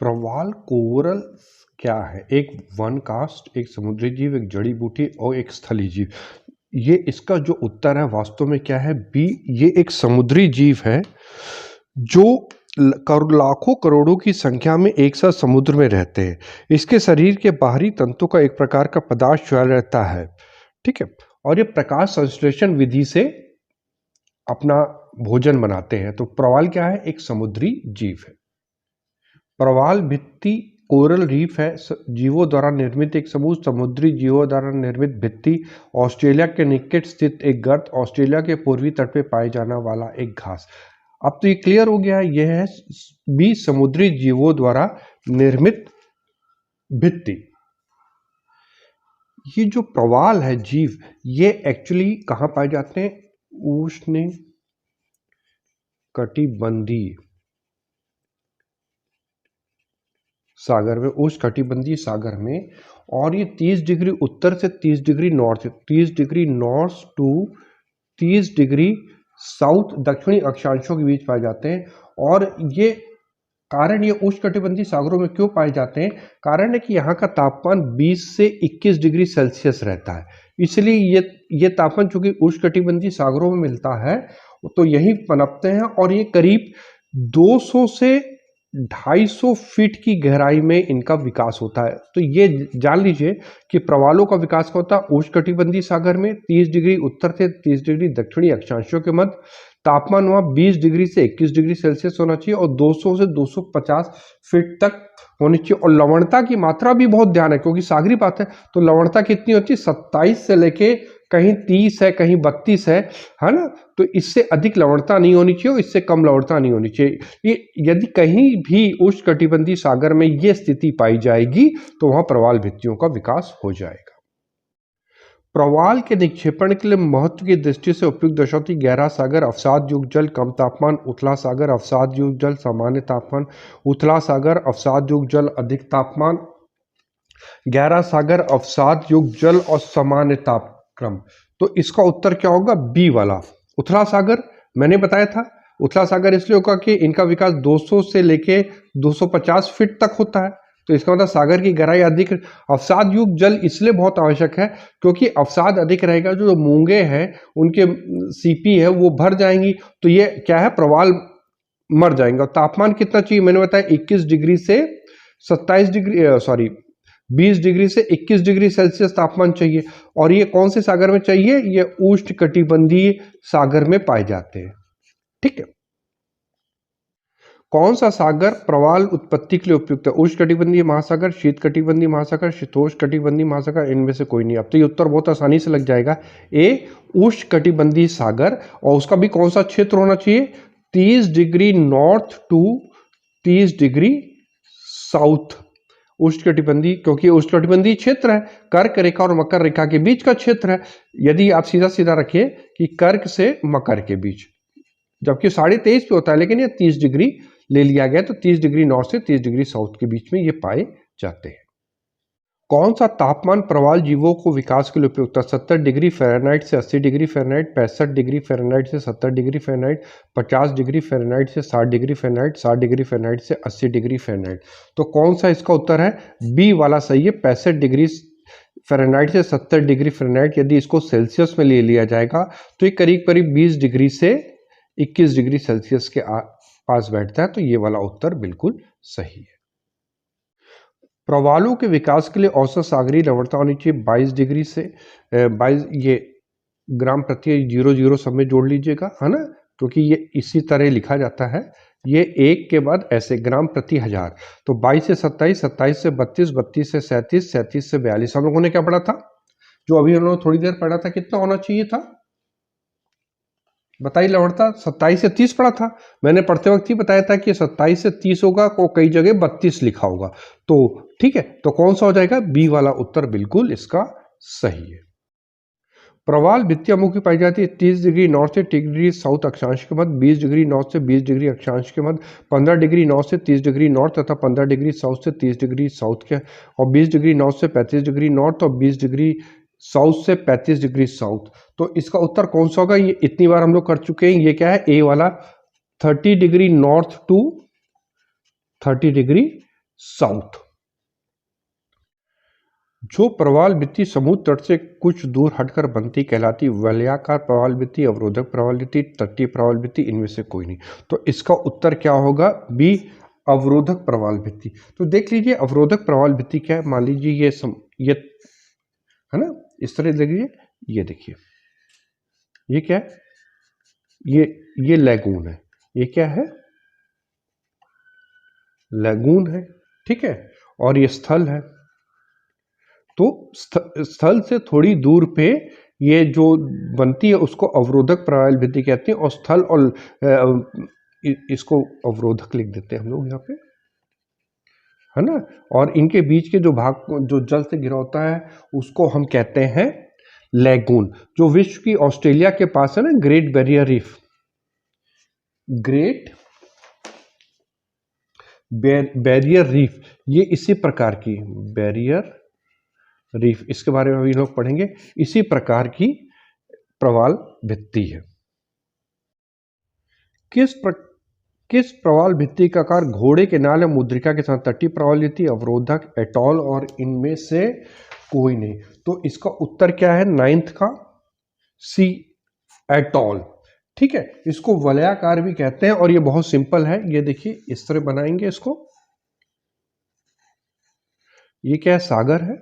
प्रवाल coral क्या है? एक वन कास्ट, एक समुद्री जीव, एक जड़ी बूटी और एक स्थलीय जीव। ये इसका जो उत्तर है वास्तव में क्या है? बी। ये एक समुद्री जीव है जो लाखों करोड़ों की संख्या में एक साथ समुद्र में रहते हैं। इसके शरीर के बाहरी तंतु का एक प्रकार का पदार्थ ज्वल रहता है, ठीक है, और ये प्रकाश संश्लेषण विधि से अपना भोजन बनाते हैं। तो प्रवाल क्या है? एक समुद्री जीव है। प्रवाल भित्ति कोरल रीफ है, जीवों द्वारा निर्मित एक समूह समुद्री जीवों द्वारा निर्मित भित्ति। ऑस्ट्रेलिया के निकट स्थित एक गर्त, ऑस्ट्रेलिया के पूर्वी तट पे पाए जाने वाला एक घास। अब तो ये क्लियर हो गया, यह है बी समुद्री जीवों द्वारा निर्मित भित्ति। ये जो प्रवाल है जीव, ये एक्चुअली कहाँ पाए जाते हैं? उष्ण कटिबंधीय सागर में, उष्णकटिबंधीय सागर में। और ये 30 डिग्री उत्तर से 30 degree north, 30 degree north to 30 degree south दक्षिणी अक्षांशों के बीच पाए जाते हैं। और ये कारण, ये उष्णकटिबंधीय सागरों में क्यों पाए जाते हैं? कारण है कि यहाँ का तापमान 20 से 21 डिग्री सेल्सियस रहता है, इसलिए ये तापमान चूंकि उष्णकटिबंधीय सागरों में मिलता है तो यही पनपते हैं। और ये करीब 200 से 250 फीट की गहराई में इनका विकास होता है। तो ये जान लीजिए कि प्रवालों का विकास होता है उष्णकटिबंधीय सागर में, 30 डिग्री उत्तर से 30 डिग्री दक्षिणी अक्षांशों के मध्य। तापमान वहाँ 20 डिग्री से 21 डिग्री सेल्सियस होना चाहिए और 200 से 250 फीट तक होनी चाहिए। और लवणता की मात्रा भी बहुत ध्यान है, क्योंकि सागरी बात है तो लवणता कितनी होती है? 27 से लेके कहीं 30 है, कहीं 32 है ना। तो इससे अधिक लवणता नहीं होनी चाहिए और इससे कम लवणता नहीं होनी चाहिए। ये यदि कहीं भी उष्णकटिबंधीय सागर में ये स्थिति पाई जाएगी तो वहां प्रवाल भित्तियों का विकास हो जाएगा। प्रवाल के निक्षेपण के लिए महत्व की दृष्टि से उपयुक्त दर्शाती गहरा सागर अवसाद युक्त जल कम तापमान, उथला सागर अवसाद युक्त जल सामान्य तापमान, उथला सागर अवसाद युक्त जल अधिक तापमान, गहरा सागर अवसाद युक्त जल और सामान्य तापक्रम। तो इसका उत्तर क्या होगा? बी वाला। उथला सागर मैंने बताया था, उथला सागर इसलिए होगा कि इनका विकास 200 से लेके 250 फीट तक होता है, तो इसका मतलब सागर की गहराई अधिक। अवसाद युक्त जल इसलिए बहुत आवश्यक है क्योंकि अवसाद अधिक रहेगा, जो मूंगे हैं उनके सीपी है वो भर जाएंगी, तो ये क्या है? प्रवाल मर जाएंगे। और तापमान कितना चाहिए? मैंने बताया 21 डिग्री से 27 डिग्री 20 डिग्री से 21 डिग्री सेल्सियस तापमान चाहिए। और ये कौन से सागर में चाहिए? ये उष्णकटिबंधीय सागर में पाए जाते हैं, ठीक है। कौन सा सागर प्रवाल उत्पत्ति के लिए उपयुक्त है? उष्णकटिबंधीय महासागर, शीतकटिबंधीय महासागर, शीतोष्णकटिबंधीय महासागर, इनमें से कोई नहीं। अब तो ये उत्तर बहुत आसानी से लग जाएगा, ए उष्णकटिबंधीय सागर। और उसका भी कौन सा क्षेत्र होना चाहिए? 30 degree north to 30 degree south उष्णकटिबंधीय, क्योंकि उष्णकटिबंधीय क्षेत्र है, कर्क रेखा और मकर रेखा के बीच का क्षेत्र है। यदि आप सीधा सीधा रखिए कि कर्क से मकर के बीच, जबकि 23.5 पे होता है, लेकिन ये 30 डिग्री ले लिया गया, तो 30 डिग्री नॉर्थ से 30 डिग्री साउथ के बीच में ये पाए जाते हैं। कौन सा तापमान प्रवाल जीवों को विकास के लिए उपयुक्त है? 70 डिग्री फ़ारेनहाइट से 80 डिग्री फ़ारेनहाइट, 65 डिग्री फ़ारेनहाइट से 70 डिग्री फ़ारेनहाइट, 50 डिग्री फ़ारेनहाइट से 60 डिग्री फ़ारेनहाइट, 60 डिग्री फ़ारेनहाइट से 80 डिग्री फ़ारेनहाइट। तो कौन सा इसका उत्तर है? बी वाला सही है, 65 डिग्री फ़ारेनहाइट से 70 डिग्री फ़ारेनहाइट। यदि इसको सेल्सियस में ले लिया जाएगा तो ये करीब करीब 20 डिग्री से 21 डिग्री सेल्सियस के पास बैठता है, तो ये वाला उत्तर बिल्कुल सही है। प्रवालों के विकास के लिए औसत सागरीय लवणता होनी चाहिए 22 डिग्री से 22, ये ग्राम प्रति 00 सब में जोड़ लीजिएगा, है ना, क्योंकि ये इसी तरह लिखा जाता है, ये एक के बाद ऐसे ग्राम प्रति हजार। तो 22 से 27, 27 से 32, 32 से 37, 37 से 42। हम लोगों ने क्या पढ़ा था? जो अभी उन्होंने थोड़ी देर पढ़ा था, कितना होना चाहिए था? बताइए, लवणता 27 से 30 पढ़ा था। मैंने पढ़ते वक्त ही बताया था कि 27 से 30 होगा, को कई जगह 32 लिखा होगा। तो ठीक है, तो कौन सा हो जाएगा? बी वाला उत्तर बिल्कुल इसका सही है। प्रवाल भित्तियां मुख्य पाई जाती है 30 डिग्री नॉर्थ से 30 डिग्री साउथ अक्षांश के मध्य, 20 डिग्री नॉर्थ से 20 डिग्री अक्षांश के मध्य, 15 डिग्री नॉर्थ से 30 डिग्री नॉर्थ तथा 15 डिग्री साउथ से 30 डिग्री साउथ के, और 20 डिग्री नॉर्थ से 35 डिग्री नॉर्थ और 20 डिग्री साउथ से 35 डिग्री साउथ। तो इसका उत्तर कौन सा होगा? ये इतनी बार हम लोग कर चुके हैं, ये क्या है? ए वाला, 30 degree north to 30 degree south. जो प्रवाल भित्ति समुद्र तट से कुछ दूर हटकर बनती कहलाती वलयाकार प्रवाल भित्ति, अवरोधक प्रवाल भित्ति, तटीय प्रवाल भित्ति, इनमें से कोई नहीं। तो इसका उत्तर क्या होगा? बी, अवरोधक प्रवाल भित्ति। तो देख लीजिए अवरोधक प्रवाल भित्ति क्या है। मान लीजिए ये है ना, इस तरह देखिए, ये देखिए ये क्या है, ये लैगून है। ये क्या है? लैगून है, ठीक है। और ये स्थल है। तो स्थल से थोड़ी दूर पे ये जो बनती है उसको अवरोधक प्रवाल भित्ति कहते हैं। और स्थल और इसको अवरोधक लिख देते हैं हम लोग यहाँ पे, है ना। और इनके बीच के जो भाग जो जल से घिरा होता है उसको हम कहते हैं लैगून। जो विश्व की ऑस्ट्रेलिया के पास है ना, great barrier reef, great barrier reef, ये इसी प्रकार की बैरियर रीफ, इसके बारे में भी लोग पढ़ेंगे, इसी प्रकार की प्रवाल भित्ति है। किस प्रवाल भित्ति का आकार घोड़े के नाल या मुद्रिका के साथ? तटीय प्रवाल भित्ति, अवरोधक, एटॉल, और इनमें से कोई नहीं। तो इसका उत्तर क्या है? 9th का सी, एटॉल, ठीक है। इसको वलयाकार भी कहते हैं और ये बहुत सिंपल है। ये देखिए इस तरह बनाएंगे इसको। ये क्या है? सागर है,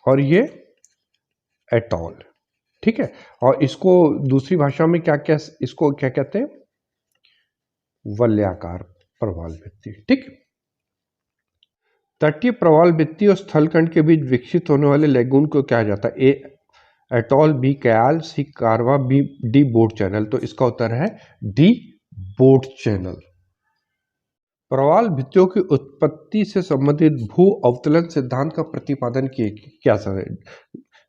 और ये एटॉल, ठीक है। और इसको दूसरी भाषा में क्या क्या इसको क्या कहते हैं? वलयाकार प्रवाल भित्ति, ठीक। तटीय प्रवाल भित्ति और स्थलखंड के बीच विकसित होने वाले लैगून को क्या जाता है? ए, एटॉल, बी, कयाल, सी, कारवा, बी, डी, बोट चैनल। तो इसका उत्तर है डी, बोट चैनल। प्रवाल भित्तियों की उत्पत्ति से संबंधित भू अवतलन सिद्धांत का प्रतिपादन क्या सर?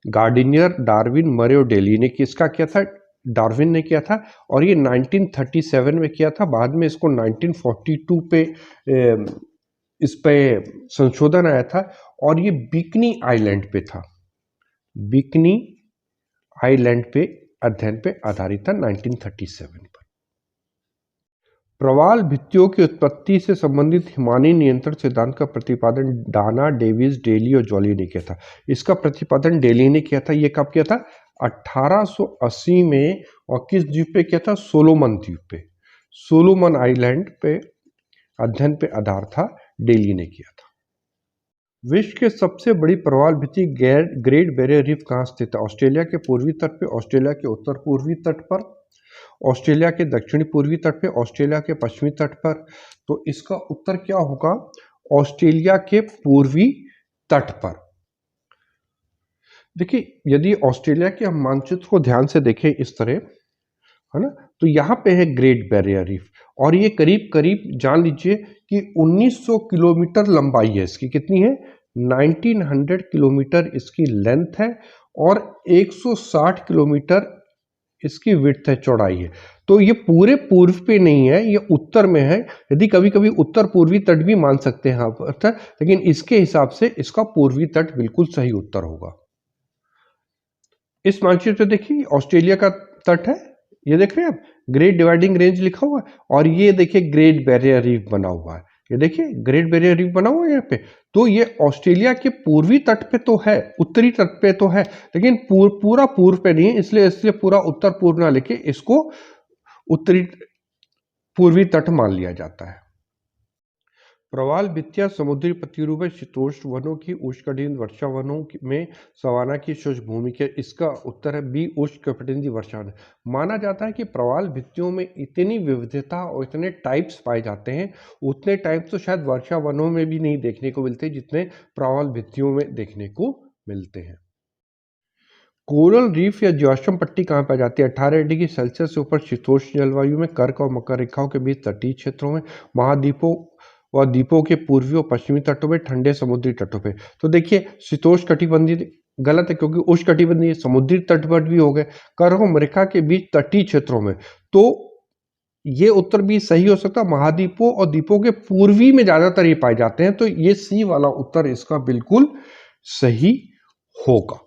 गार्डिनियर, डार्विन, मरे और डेली ने किसका किया था? डार्विन ने किया था। और ये 1937 में किया था। बाद में इसको 1942 पे इस पे संशोधन आया था। और ये बिकनी आइलैंड पे था, बिकनी आइलैंड पे अध्ययन पे आधारित था 1937 पर। प्रवाल भित्तियों की उत्पत्ति से संबंधित हिमानी नियंत्रण सिद्धांत का प्रतिपादन डाना, डेविस, डेली और जॉली ने किया था। इसका प्रतिपादन डेली ने किया था। ये कब किया था? 1880 में। और किस द्वीप पे किया था? सोलोमन द्वीप पे, सोलोमन आइलैंड पे अध्ययन पे आधार था, डेली ने किया था। विश्व के सबसे बड़ी प्रवाल भित्ति ग्रेट बैरियर रीफ कहाँ स्थित है? ऑस्ट्रेलिया के पूर्वी तट पे, ऑस्ट्रेलिया के उत्तर पूर्वी तट पर, ऑस्ट्रेलिया के दक्षिणी पूर्वी तट पे, ऑस्ट्रेलिया के पश्चिमी तट पर। तो इसका उत्तर क्या होगा? ऑस्ट्रेलिया के पूर्वी तट पर। देखिए यदि ऑस्ट्रेलिया के हम मानचित्र को ध्यान से देखें इस तरह, है ना, तो यहाँ पे है ग्रेट बैरियर रीफ। और ये करीब करीब जान लीजिए कि 1900 किलोमीटर लंबाई है इसकी। कितनी है? 1900 किलोमीटर इसकी लेंथ है और 160 किलोमीटर इसकी विड्थ है, चौड़ाई है। तो ये पूरे पूर्व पे नहीं है, ये उत्तर में है। यदि कभी कभी उत्तर पूर्वी तट भी मान सकते हैं आप, लेकिन इसके हिसाब से इसका पूर्वी तट बिल्कुल सही उत्तर होगा। इस मानचित्र पे देखिए ऑस्ट्रेलिया का तट है, ये देख रहे हैं आप, ग्रेट डिवाइडिंग रेंज लिखा हुआ है। और ये देखिए ग्रेट बैरियर रीफ बना हुआ है, ये देखिए ग्रेट बैरियर रीफ बना हुआ है यहाँ पे। तो ये ऑस्ट्रेलिया के पूर्वी तट पे तो है, उत्तरी तट पे तो है, लेकिन पूरा पूर्व पे नहीं है। इसलिए पूरा उत्तर पूर्व ना लेके इसको उत्तरी पूर्वी तट मान लिया जाता है। प्रवाल भित्तियां समुद्री प्रतिरूप है शीतोष्ण वनों की, उष्णकटिबंधीय वर्षा वनों में सवाना की शुष्क भूमि के। इसका उत्तर है बी, उष्णकटिबंधीय वर्षा वन। माना जाता है कि प्रवाल भित्तियों में इतनी विविधता और इतने टाइप्स पाए जाते हैं, उतने टाइप्स तो शायद वर्षा वनों में भी नहीं देखने को मिलते जितने प्रवाल भित्तियों में देखने को मिलते हैं। कोरल रीफ या ज्वासम पट्टी कहाँ पाई जाती है? 18 डिग्री सेल्सियस से ऊपर शीतोष्ण जलवायु में, कर्क और मकर रेखाओं के बीच तटीय क्षेत्रों में, महाद्वीपों और द्वीपों के पूर्वी और पश्चिमी तटों में, ठंडे समुद्री तटों पे। तो देखिए शीतोष्ण कटिबंधीय गलत है, क्योंकि उष्ण कटिबंधीय समुद्री तट पर भी हो गए, कर्क और मकर के बीच तटीय क्षेत्रों में। तो ये उत्तर भी सही हो सकता है। महाद्वीपों और द्वीपों के पूर्वी में ज्यादातर ये पाए जाते हैं। तो ये सी वाला उत्तर इसका बिल्कुल सही होगा।